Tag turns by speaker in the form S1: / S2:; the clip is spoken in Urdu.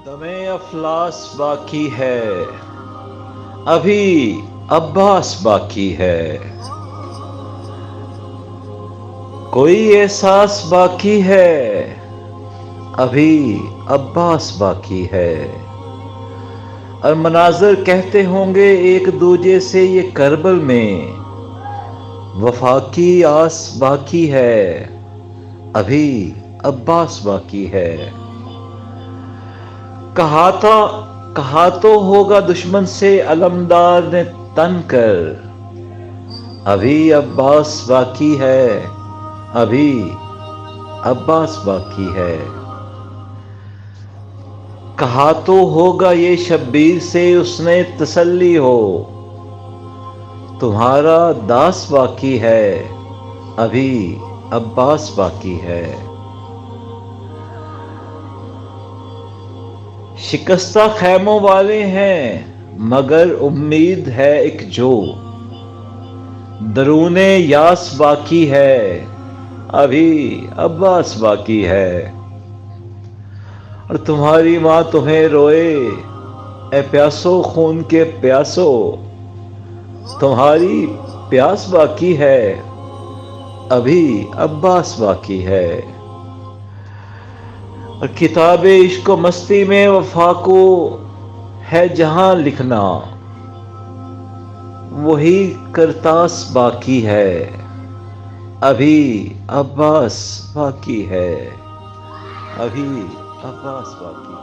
S1: دمے افلاس باقی ہے، ابھی عباس باقی ہے، کوئی احساس باقی ہے، ابھی عباس باقی ہے، اور مناظر کہتے ہوں گے ایک دوجے سے یہ کربل میں وفا کی آس باقی ہے، ابھی عباس باقی ہے۔ کہا تو ہوگا دشمن سے علمدار نے تن کر، ابھی عباس باقی ہے، ابھی عباس باقی ہے۔ کہا تو ہوگا یہ شبیر سے اس نے تسلی ہو، تمہارا داس باقی ہے، ابھی عباس باقی ہے۔ شکستہ خیموں والے ہیں مگر امید ہے ایک جو، درون یاس باقی ہے، ابھی عباس باقی ہے۔ اور تمہاری ماں تمہیں روئے اے پیاسو خون کے پیاسو، تمہاری پیاس باقی ہے، ابھی عباس باقی ہے۔ اور کتاب عشق و مستی میں وفا کو ہے جہاں لکھنا، وہی کرتاس باقی ہے، ابھی عباس باقی ہے، ابھی عباس باقی ہے۔